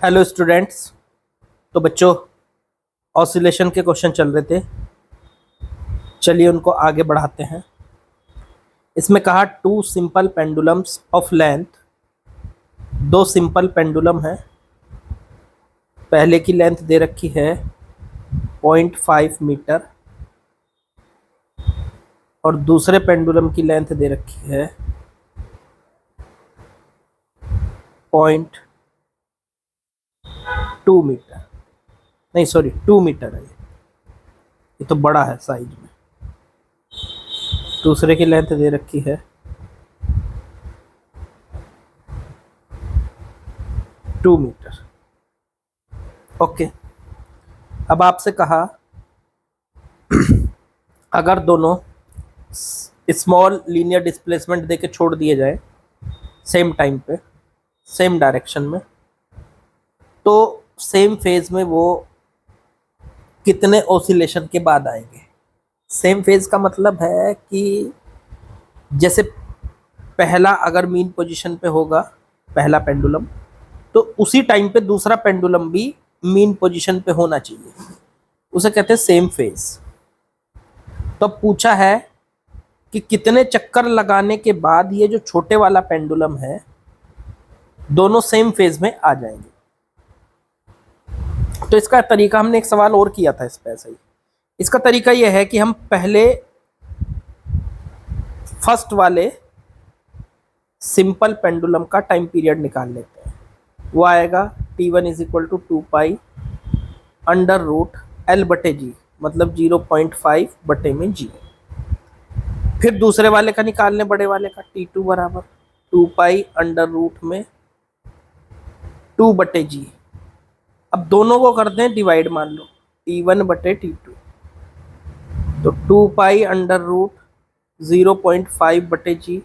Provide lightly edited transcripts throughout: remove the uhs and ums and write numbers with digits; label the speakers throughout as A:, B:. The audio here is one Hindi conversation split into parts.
A: Hello students. तो बच्चों, ऑसिलेशन के क्वेश्चन चल रहे थे, चलिए उनको आगे बढ़ाते हैं। इसमें कहा two simple pendulums of length, दो सिंपल पेंडुलम है। पहले की लेंथ दे रखी है 0.5 मीटर और दूसरे पेंडुलम की लेंथ दे रखी है 0.2 मीटर। नहीं सॉरी, 2 मीटर है। ये तो बड़ा है साइज में। दूसरे की लेंथ दे रखी है 2 मीटर। ओके, अब आपसे कहा अगर दोनों स्मॉल लीनियर डिस्प्लेसमेंट देके छोड़ दिए जाए सेम टाइम पे सेम डायरेक्शन में, तो सेम फेज में वो कितने ऑसिलेशन के बाद आएंगे। सेम फेज का मतलब है कि जैसे पहला अगर मीन पोजीशन पे होगा पहला पेंडुलम, तो उसी टाइम पे दूसरा पेंडुलम भी मीन पोजीशन पे होना चाहिए, उसे कहते हैं सेम फेज। तो पूछा है कि कितने चक्कर लगाने के बाद ये जो छोटे वाला पेंडुलम है दोनों सेम फेज में आ जाएंगे। तो इसका तरीका, हमने एक सवाल और किया था इस पे ऐसा ही। इसका तरीका यह है कि हम पहले फर्स्ट वाले सिंपल पेंडुलम का टाइम पीरियड निकाल लेते हैं। वो आएगा T1 is equal to 2 pi under root L बटे जी, मतलब 0.5 बटे में जी। फिर दूसरे वाले का निकालने, बड़े वाले का, T2 बराबर 2 पाई अंडर रूट में 2 बटे जी। अब दोनों को करते हैं डिवाइड, मान लो T1 बटे T2, तो 2 पाई अंडर रूट 0.5 बटे जी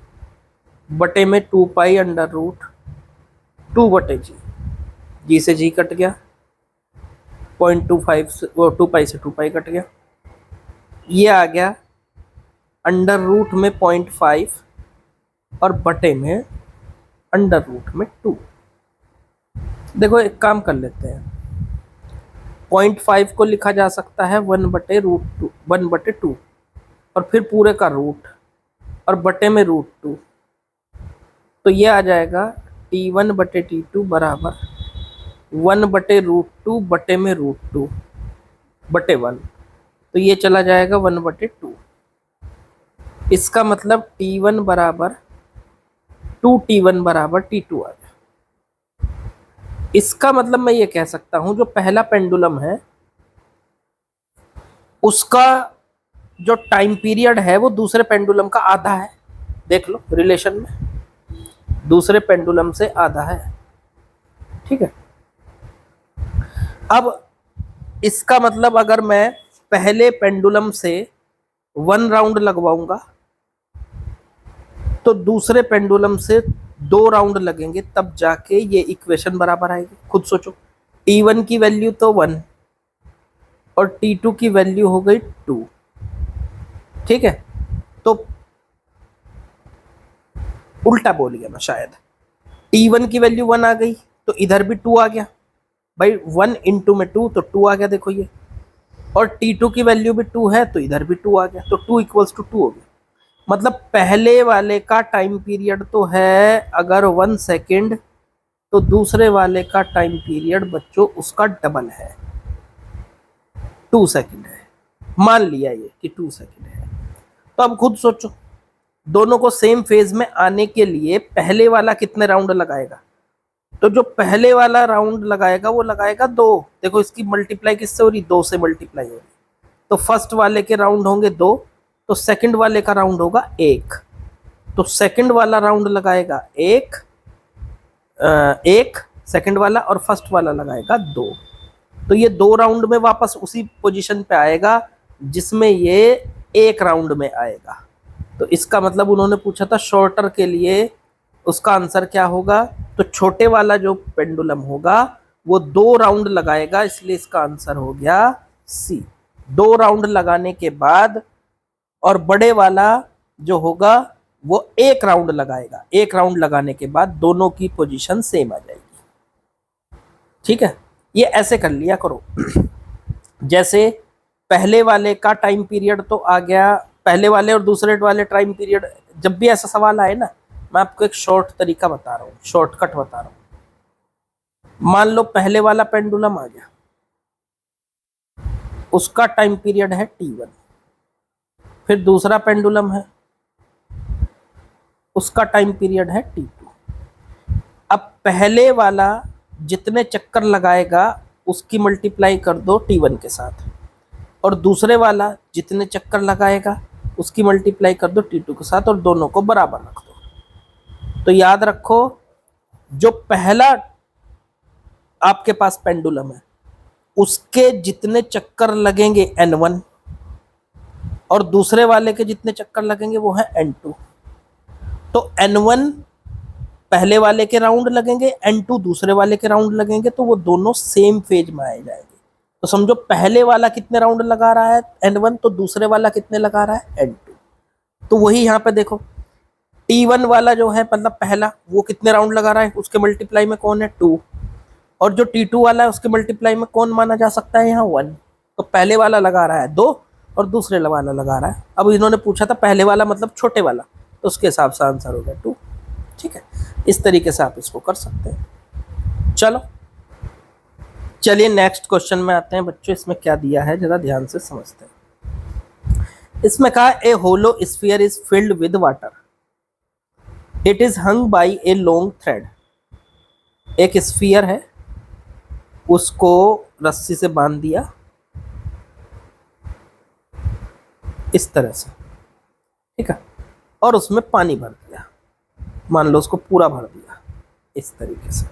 A: बटे में 2 पाई अंडर रूट 2 बटे जी। जी से जी कट गया, 0.25 से 2 पाई से 2 पाई कट गया। ये आ गया अंडर रूट में 0.5 और बटे में अंडर रूट में 2। देखो एक काम कर लेते हैं, 0.5 को लिखा जा सकता है 1 बटे रूट 2, 1 बटे 2, और फिर पूरे का रूट और बटे में रूट 2। तो ये आ जाएगा T1 बटे T2 बराबर 1 बटे रूट 2 बटे में रूट 2 बटे 1। तो ये चला जाएगा 1 बटे 2। इसका मतलब T1 बराबर 2T1 बराबर T2 आ गया। इसका मतलब मैं ये कह सकता हूं जो पहला पेंडुलम है उसका जो टाइम पीरियड है वो दूसरे पेंडुलम का आधा है। देख लो रिलेशन में, दूसरे पेंडुलम से आधा है। ठीक है, अब इसका मतलब अगर मैं पहले पेंडुलम से 1 राउंड लगवाऊंगा तो दूसरे पेंडुलम से 2 राउंड लगेंगे, तब जाके ये इक्वेशन बराबर आएगी। खुद सोचो, T1 की वैल्यू तो 1 और T2 की वैल्यू हो गई 2। ठीक है, तो उल्टा बोल गया मैं शायद। T1 की वैल्यू 1 आ गई तो इधर भी 2 आ गया भाई, 1 इंटू में 2 तो 2 आ गया। देखो ये, और T2 की वैल्यू भी 2 है तो इधर भी 2 आ गया, तो 2 इक्वल्स टू 2 हो गया। मतलब पहले वाले का टाइम पीरियड तो है अगर 1 सेकेंड, तो दूसरे वाले का टाइम पीरियड बच्चों उसका डबल है, 2 सेकेंड है। मान लिया ये कि 2 सेकेंड है। तो अब खुद सोचो, दोनों को सेम फेज में आने के लिए पहले वाला कितने राउंड लगाएगा। तो जो पहले वाला राउंड लगाएगा वो लगाएगा 2। देखो इसकी मल्टीप्लाई किससे हो रही, 2 से मल्टीप्लाई हो रही। तो फर्स्ट वाले के राउंड होंगे 2, तो सेकंड वाले का राउंड होगा 1। तो सेकंड वाला राउंड लगाएगा 1 सेकंड वाला, और फर्स्ट वाला लगाएगा 2। तो ये 2 राउंड में वापस उसी पोजीशन पे आएगा जिसमें ये 1 राउंड में आएगा। तो इसका मतलब उन्होंने पूछा था शॉर्टर के लिए उसका आंसर क्या होगा। तो छोटे वाला जो पेंडुलम होगा वो 2 राउंड लगाएगा, इसलिए इसका आंसर हो गया सी, 2 राउंड लगाने के बाद। और बड़े वाला जो होगा वो 1 राउंड लगाएगा, 1 राउंड लगाने के बाद दोनों की पोजीशन सेम आ जाएगी। ठीक है, ये ऐसे कर लिया करो। जैसे पहले वाले का टाइम पीरियड तो आ गया, पहले वाले और दूसरे वाले टाइम पीरियड, जब भी ऐसा सवाल आए ना, मैं आपको एक शॉर्ट तरीका बता रहा हूँ, शॉर्टकट बता रहा हूँ। मान लो पहले वाला पेंडुलम आ गया, उसका टाइम पीरियड है T1, फिर दूसरा पेंडुलम है, उसका टाइम पीरियड है T2। अब पहले वाला जितने चक्कर लगाएगा उसकी मल्टीप्लाई कर दो T1 के साथ, और दूसरे वाला जितने चक्कर लगाएगा उसकी मल्टीप्लाई कर दो T2 के साथ, और दोनों को बराबर रख दो। तो याद रखो, जो पहला आपके पास पेंडुलम है उसके जितने चक्कर लगेंगे N1, और दूसरे वाले के जितने चक्कर लगेंगे वो है N2। तो N1 पहले वाले के राउंड लगेंगे, N2 दूसरे वाले के राउंड लगेंगे, तो वो दोनों सेम फेज में आए जाएंगे। तो समझो पहले वाला कितने राउंड लगा रहा है N1, तो दूसरे वाला कितने लगा रहा है N2। तो वही यहाँ पे देखो, T1 वाला जो है मतलब पहला, वो कितने राउंड लगा रहा है, उसके मल्टीप्लाई में कौन है 2, और जो T2 वाला है उसके मल्टीप्लाई में कौन माना जा सकता है यहाँ 1। तो पहले वाला लगा रहा है 2 और दूसरे वाला लगा रहा है, अब इन्होंने पूछा था पहले वाला मतलब छोटे वाला, तो उसके हिसाब से आंसर हो गया 2। ठीक है, इस तरीके से आप इसको कर सकते हैं। चलो चलिए नेक्स्ट क्वेश्चन में आते हैं बच्चों। इसमें क्या दिया है जरा ध्यान से समझते हैं। इसमें कहा a hollow sphere is filled with water, it is hung by a long thread. एक स्फीयर है, उसको रस्सी से बांध दिया इस तरह से, ठीक है, और उसमें पानी भर दिया, मान लो उसको पूरा भर दिया इस तरीके से,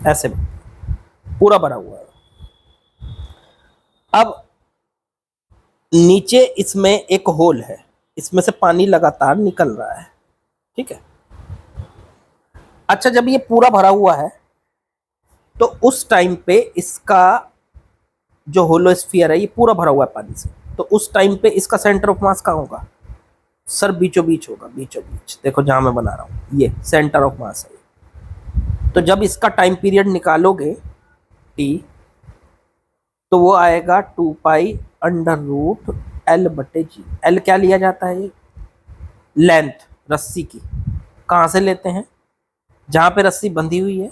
A: ऐसे पूरा भरा हुआ है। अब नीचे इसमें एक होल है, इसमें से पानी लगातार निकल रहा है, ठीक है। अच्छा, जब ये पूरा भरा हुआ है तो उस टाइम पे इसका जो होलो स्फीयर है ये पूरा भरा हुआ है पानी से, तो उस टाइम पे इसका सेंटर ऑफ मास कहाँ होगा सर? बीचों बीच होगा, बीचों बीच। देखो जहां मैं बना रहा हूं ये सेंटर ऑफ मास है। तो जब इसका टाइम पीरियड निकालोगे T, तो वो आएगा 2 पाई √L/G। L क्या लिया जाता है? ये लेंथ रस्सी की। कहाँ से लेते हैं? जहाँ पे रस्सी बंधी हुई है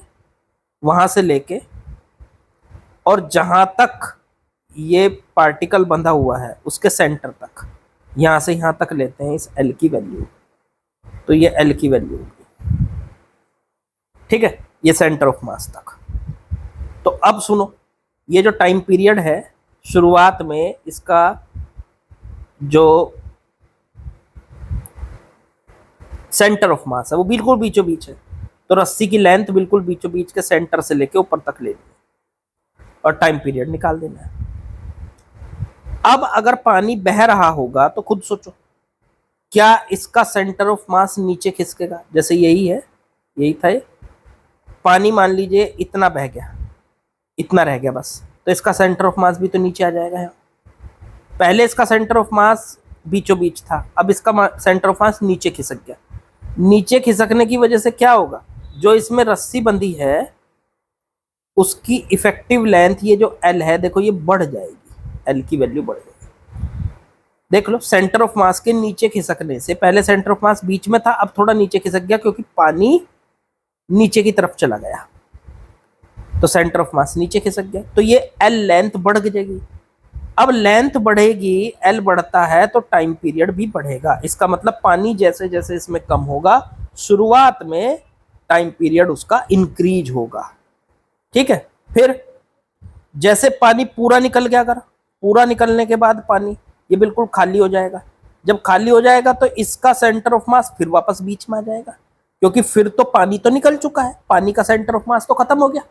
A: वहाँ से लेके और जहाँ तक ये पार्टिकल बंधा हुआ है उसके सेंटर तक, यहाँ से यहाँ तक लेते हैं इस L की वैल्यू। तो ये L की वैल्यू होगी, ठीक है, ये सेंटर ऑफ मास तक। तो अब सुनो, ये जो टाइम पीरियड है शुरुआत में इसका जो सेंटर ऑफ मास है वो बिल्कुल बीचों बीच है, तो रस्सी की लेंथ बिल्कुल बीचों बीच के सेंटर से लेके ऊपर तक लेनी है और टाइम पीरियड निकाल देना है। अब अगर पानी बह रहा होगा तो खुद सोचो, क्या इसका सेंटर ऑफ मास नीचे खिसकेगा? जैसे यही है, यही था ये पानी, मान लीजिए इतना बह गया, इतना रह गया बस, तो इसका सेंटर ऑफ मास भी तो नीचे आ जाएगा यहाँ। पहले इसका सेंटर ऑफ मास बीचों बीच था, अब इसका सेंटर ऑफ मास नीचे खिसक गया। नीचे खिसकने की वजह से क्या होगा? जो इसमें रस्सी बंधी है उसकी इफेक्टिव लेंथ, ये जो L है देखो, ये बढ़ जाएगी, L की वैल्यू बढ़ जाएगी। देख लो, सेंटर ऑफ मास के नीचे खिसकने से, पहले सेंटर ऑफ मास बीच में था, अब थोड़ा नीचे खिसक गया क्योंकि पानी नीचे की तरफ चला गया, तो सेंटर ऑफ मास नीचे खिसक गया, तो ये L लेंथ बढ़ जाएगी। अब लेंथ बढ़ेगी, L बढ़ता है तो टाइम पीरियड भी बढ़ेगा। इसका मतलब पानी जैसे जैसे इसमें कम होगा, शुरुआत में टाइम पीरियड उसका इंक्रीज होगा, ठीक है। फिर जैसे पानी पूरा निकल गया, अगर पूरा निकलने के बाद पानी ये बिल्कुल खाली हो जाएगा। जब खाली हो जाएगा तो इसका सेंटर ऑफ मास फिर वापस बीच में आ जाएगा, क्योंकि फिर तो पानी तो निकल चुका है, पानी का सेंटर ऑफ मास तो खत्म हो गया।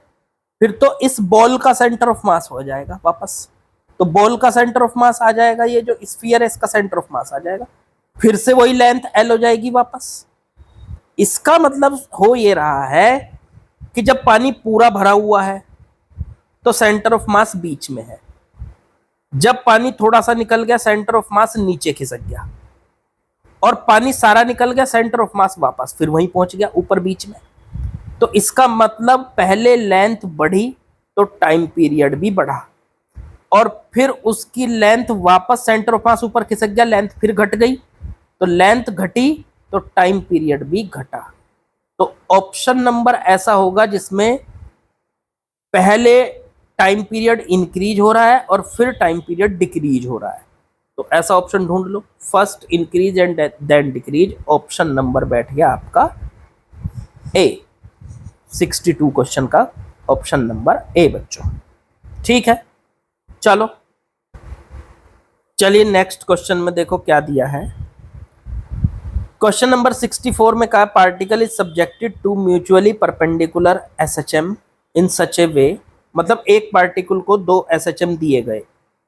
A: फिर तो इस बॉल का सेंटर ऑफ मास हो जाएगा वापस, तो बॉल का सेंटर ऑफ मास आ जाएगा, ये जो स्फीयर है इसका सेंटर ऑफ मास आ जाएगा, फिर से वही लेंथ L हो जाएगी वापस। इसका मतलब हो ये रहा है कि जब पानी पूरा भरा हुआ है तो सेंटर ऑफ मास बीच में है, जब पानी थोड़ा सा निकल गया सेंटर ऑफ मास नीचे खिसक गया, और पानी सारा निकल गया सेंटर ऑफ मास वापस फिर वहीं पहुंच गया ऊपर बीच में। तो इसका मतलब पहले लेंथ बढ़ी तो टाइम पीरियड भी बढ़ा, और फिर उसकी लेंथ वापस सेंटर ऑफ मास ऊपर खिसक गया, लेंथ फिर घट गई, तो लेंथ घटी तो टाइम पीरियड भी घटा। तो ऑप्शन नंबर ऐसा होगा जिसमें पहले टाइम पीरियड इंक्रीज हो रहा है और फिर टाइम पीरियड डिक्रीज हो रहा है। तो ऐसा ऑप्शन ढूंढ लो, first increase and then decrease. Option number बैठ गया आपका ए, 62 क्वेश्चन का ऑप्शन नंबर ए बच्चों। ठीक है, चलो चलिए नेक्स्ट क्वेश्चन में देखो क्या दिया है। क्वेश्चन नंबर 64 में कहा particle is subjected to mutually perpendicular SHM in such a way, मतलब एक पार्टिकल को दो एसएचएम दिए गए,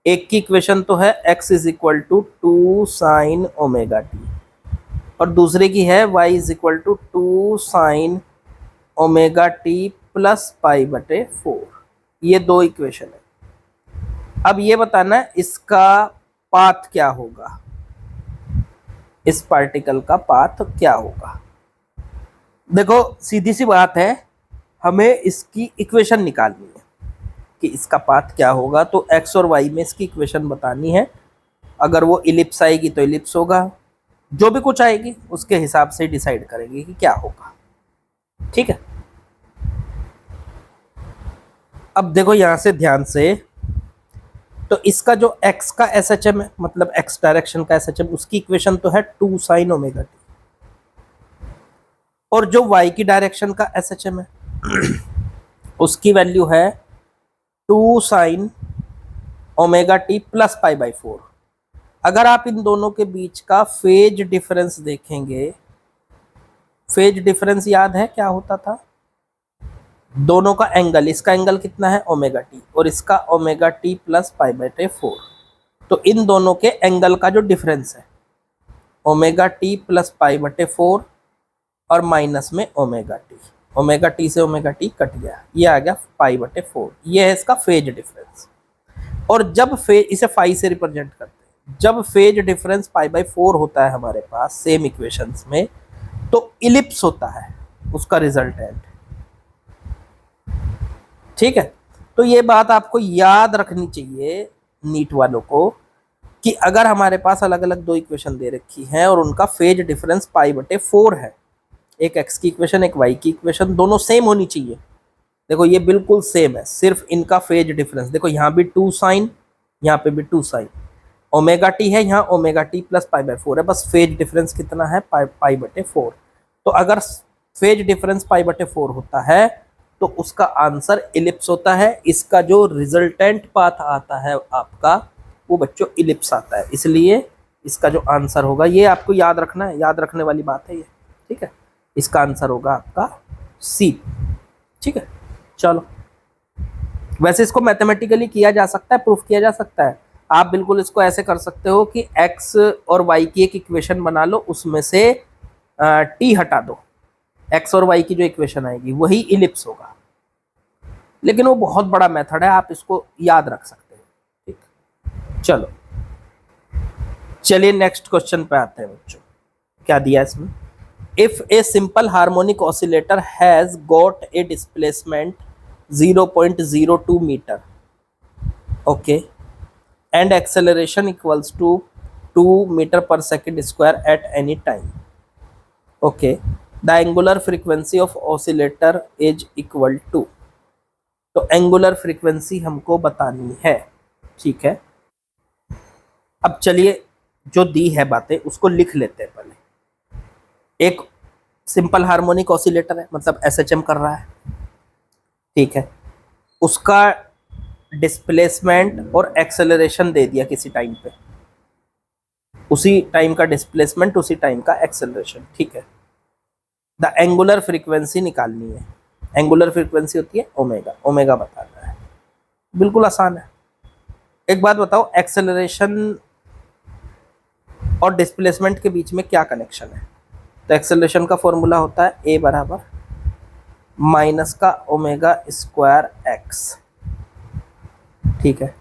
A: एक की इक्वेशन तो है x is equal to 2 sine omega t और दूसरे की है y is equal to 2 sine omega t plus pi बटे 4। ये दो इक्वेशन है। अब ये बताना है इसका पाथ क्या होगा, इस पार्टिकल का पाथ क्या होगा। देखो सीधी सी बात है, हमें इसकी इक्वेशन निकालनी है कि इसका पाथ क्या होगा। तो x और y में इसकी इक्वेशन बतानी है। अगर वो इलिप्स आएगी तो इलिप्स होगा, जो भी कुछ आएगी उसके हिसाब से डिसाइड करेंगे कि क्या होगा। ठीक है, अब देखो यहां से ध्यान से, तो इसका जो x का SHM है, मतलब x डायरेक्शन का SHM, उसकी इक्वेशन तो है 2 साइन ओमेगा टी, और जो y की डायरेक्शन का SHM है उसकी वैल्यू है 2 sine omega t plus pi by 4। अगर आप इन दोनों के बीच का फेज डिफरेंस देखेंगे, फेज डिफरेंस याद है क्या होता था, दोनों का एंगल, इसका एंगल कितना है ओमेगा टी और इसका ओमेगा टी प्लस पाई बटे 4। तो इन दोनों के एंगल का जो डिफरेंस है ओमेगा टी प्लस पाई बटे 4 और माइनस में ओमेगा टी से ओमेगा टी कट गया, ये आ गया पाई बटे 4। ये है इसका फेज डिफरेंस। और जब फेज, इसे फाई से रिप्रेजेंट करते हैं, जब फेज डिफरेंस पाई बाई 4 होता है हमारे पास सेम इक्वेशंस में, तो इलिप्स होता है उसका रिजल्टेंट। ठीक है, तो ये बात आपको याद रखनी चाहिए नीट वालों को कि अगर हमारे पास अलग अलग दो इक्वेशन दे रखी हैं और उनका फेज डिफरेंस पाई बटे 4 है, एक x की इक्वेशन एक y की इक्वेशन, दोनों सेम होनी चाहिए। देखो ये बिल्कुल सेम है, सिर्फ इनका फेज डिफरेंस, देखो यहाँ भी 2 साइन, यहाँ पे भी 2 साइन, ओमेगा टी है यहाँ, omega t plus pi by 4 है, बस फेज डिफरेंस कितना है पाई बटे 4। तो अगर फेज डिफरेंस पाई बटे 4 होता है तो उसका आंसर इलिप्स होता है। इसका जो रिजल्टेंट पाथ आता है आपका वो बच्चों इलिप्स आता है, इसलिए इसका जो आंसर होगा, ये आपको याद रखना है, याद रखने वाली बात है ये। ठीक है, इसका आंसर होगा आपका सी। ठीक है, चलो वैसे इसको मैथमेटिकली किया जा सकता है, प्रूफ किया जा सकता है। आप बिल्कुल इसको ऐसे कर सकते हो कि x और y की एक इक्वेशन बना लो, उसमें से t हटा दो, x और y की जो इक्वेशन आएगी वही इलिप्स होगा। लेकिन वो बहुत बड़ा मेथड है, आप इसको याद रख सकते हैं। ठीक, चलो चलिए नेक्स्ट क्वेश्चन पे आते हैं बच्चों। क्या दिया इसमें, if a simple harmonic oscillator has got a displacement 0.02 metre, okay, and acceleration equals to 2 meter per second square at any time, okay, the angular frequency of oscillator is equal to, तो एंगुलर फ्रीक्वेंसी हमको बतानी है। ठीक है, अब चलिए जो दी है बातें उसको लिख लेते हैं पहले। एक सिंपल हार्मोनिक ऑसिलेटर है, मतलब एसएचएम कर रहा है। ठीक है, उसका डिस्प्लेसमेंट और एक्सेलरेशन दे दिया किसी टाइम पे, उसी टाइम का डिस्प्लेसमेंट उसी टाइम का एक्सेलरेशन। ठीक है, द एंगुलर फ्रीक्वेंसी निकालनी है। एंगुलर फ्रीक्वेंसी होती है ओमेगा, ओमेगा बताना है, बिल्कुल आसान है। एक बात बताओ, एक्सेलरेशन और डिस्प्लेसमेंट के बीच में क्या कनेक्शन है? तो एक्सेलरेशन का फॉर्मूला होता है ए बराबर माइनस का ओमेगा स्क्वायर एक्स। ठीक है,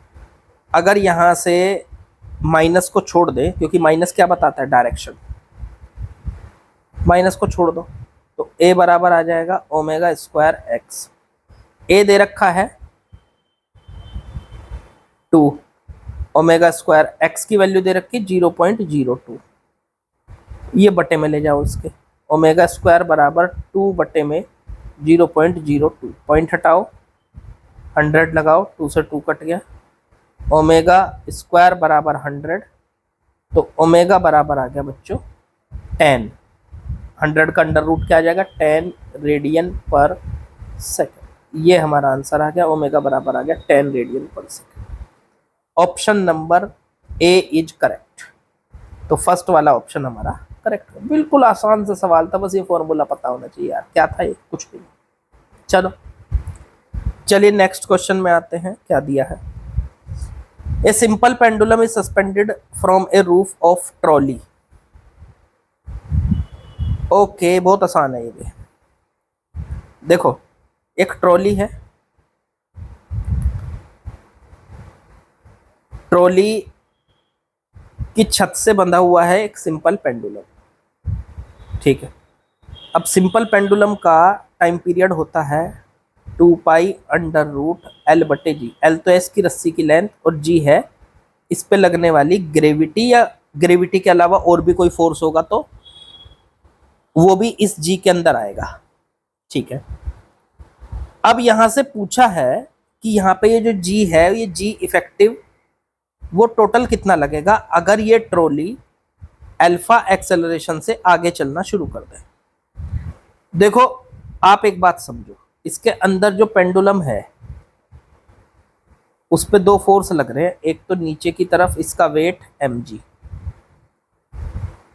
A: अगर यहाँ से माइनस को छोड़ दे, क्योंकि माइनस क्या बताता है, डायरेक्शन, माइनस को छोड़ दो तो ए बराबर आ जाएगा ओमेगा स्क्वायर एक्स। ए दे रखा है 2, ओमेगा स्क्वायर एक्स की वैल्यू दे रखी 0.02, ये बटे में ले जाओ इसके, ओमेगा स्क्वायर बराबर 2 बटे में 0.02, पॉइंट हटाओ 100 लगाओ, 2 से 2 कट गया, ओमेगा स्क्वायर बराबर 100, तो ओमेगा बराबर आ गया बच्चों 10, 100 का अंडर रूट क्या आ जाएगा 10 रेडियन पर सेकेंड। ये हमारा आंसर आ गया, ओमेगा बराबर आ गया 10 रेडियन पर second. Option number A is correct. तो फर्स्ट वाला ऑप्शन हमारा करेक्ट है। बिल्कुल आसान सा सवाल था, बस ये फॉर्मूला पता होना चाहिए यार, क्या था ये, कुछ भी नहीं। चलो चलिए नेक्स्ट क्वेश्चन में आते हैं, क्या दिया है। A simple pendulum is suspended from A roof of trolley. Okay, बहुत आसान है ये भी। देखो एक ट्रॉली है, ट्रॉली की छत से बंधा हुआ है एक सिंपल पेंडुलम, ठीक है। अब सिंपल पेंडुलम का टाइम पीरियड होता है 2 पाई अंडर रूट एल बटे जी। एल तो है इसकी रस्सी की लेंथ और जी है इस पे लगने वाली ग्रेविटी, या ग्रेविटी के अलावा और भी कोई फोर्स होगा तो वो भी इस जी के अंदर आएगा, ठीक है। अब यहां से पूछा है कि यहाँ पे ये जो जी है, ये जी इफेक्टिव वो टोटल कितना लगेगा अगर ये ट्रॉली अल्फा एक्सेलरेशन से आगे चलना शुरू कर दे। देखो आप एक बात समझो, इसके अंदर जो पेंडुलम है उस पे 2 फोर्स लग रहे हैं, एक तो नीचे की तरफ इसका वेट mg,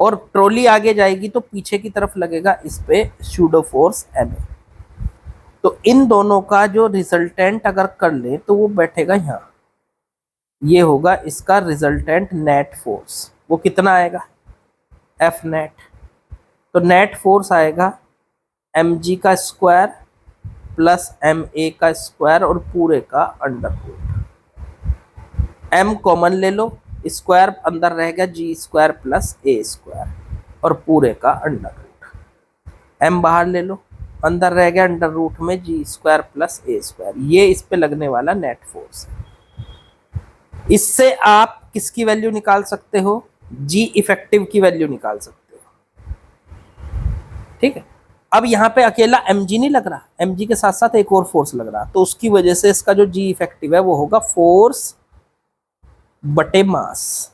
A: और ट्रॉली आगे जाएगी तो पीछे की तरफ लगेगा इस पे सूडो फोर्स ma। तो इन दोनों का जो रिजल्टेंट अगर कर ले तो वो बैठेगा यहाँ, ये होगा इसका रिजल्टेंट नेट फोर्स। वो कितना आएगा एफ नेट, तो नेट फोर्स आएगा mg का स्क्वायर प्लस ma का स्क्वायर और पूरे का अंडर रूट। m कॉमन ले लो, स्क्वायर अंदर रह गया जी स्क्वायर प्लस a स्क्वायर और पूरे का अंडर रूट। m बाहर ले लो, अंदर रह गया अंडर रूट में जी स्क्वायर प्लस a स्क्वायर। ये इस पे लगने वाला नेट फोर्स है। इससे आप किसकी वैल्यू निकाल सकते हो, जी इफेक्टिव की वैल्यू निकाल सकते हो, ठीक है। अब यहाँ पे अकेला mg नहीं लग रहा, mg के साथ साथ एक और फोर्स लग रहा, तो उसकी वजह से इसका जो जी इफेक्टिव है वो होगा फोर्स बटे मास।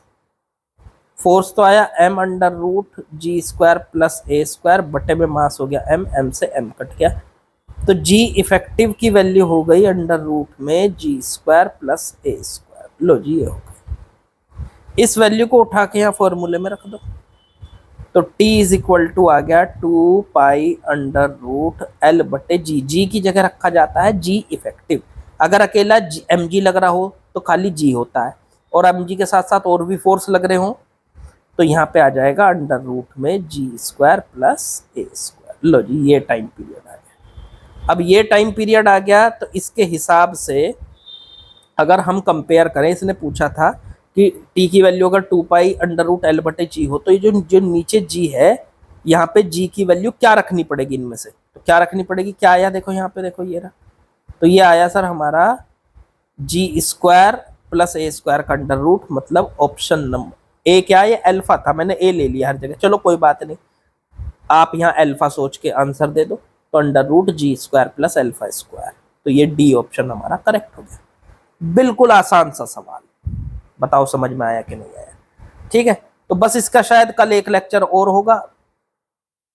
A: फोर्स तो आया m under root g square plus a square बटे में मास हो गया m से m कट गया, तो जी इफेक्टिव की वैल्यू हो गई अंडर रूट में जी स्क्वायर प्लस a स्क्वायर। लो जी ये हो गई। इस वैल्यू को उठा के यहाँ फॉर्मूले में रख दो, तो t इज इक्वल टू आ गया 2 पाई अंडर रूट एल बटे जी। जी की जगह रखा जाता है जी इफेक्टिव। अगर अकेला mg लग रहा हो तो खाली जी होता है, और mg के साथ साथ और भी फोर्स लग रहे हो तो यहाँ पे आ जाएगा अंडर रूट में जी स्क्वायर प्लस a स्क्वायर। लो जी ये टाइम पीरियड आ गया। अब ये टाइम पीरियड आ गया तो इसके हिसाब से अगर हम कंपेयर करें, इसने पूछा था कि t की वैल्यू अगर 2 पाई अंडर रूट एल बटे जी हो तो ये जो नीचे g है यहाँ पे g की वैल्यू क्या रखनी पड़ेगी इनमें से, तो क्या रखनी पड़ेगी, क्या आया देखो यहाँ पे, देखो ये रहा, तो ये आया सर हमारा जी स्क्वायर प्लस a स्क्वायर का अंडर रूट, मतलब ऑप्शन नंबर ए क्या है, ये अल्फा था, मैंने ए ले लिया हर जगह, चलो कोई बात नहीं, आप यहाँ अल्फा सोच के आंसर दे दो, तो under root g square plus alpha square, तो ये डी ऑप्शन हमारा करेक्ट हो गया। बिल्कुल आसान सा सवाल, बताओ समझ में आया कि नहीं आया, ठीक है। तो बस इसका शायद कल एक लेक्चर और होगा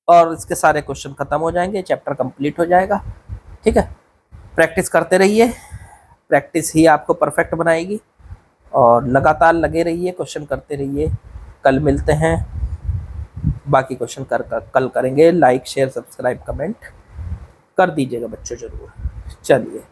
A: और इसके सारे क्वेश्चन खत्म हो जाएंगे, चैप्टर कंप्लीट हो जाएगा, ठीक है। प्रैक्टिस करते रहिए, प्रैक्टिस ही आपको परफेक्ट बनाएगी, और लगातार लगे रहिए, क्वेश्चन करते रहिए। कल मिलते हैं, बाकी क्वेश्चन कल करेंगे। लाइक शेयर सब्सक्राइब कमेंट कर दीजिएगा बच्चों जरूर। चलिए।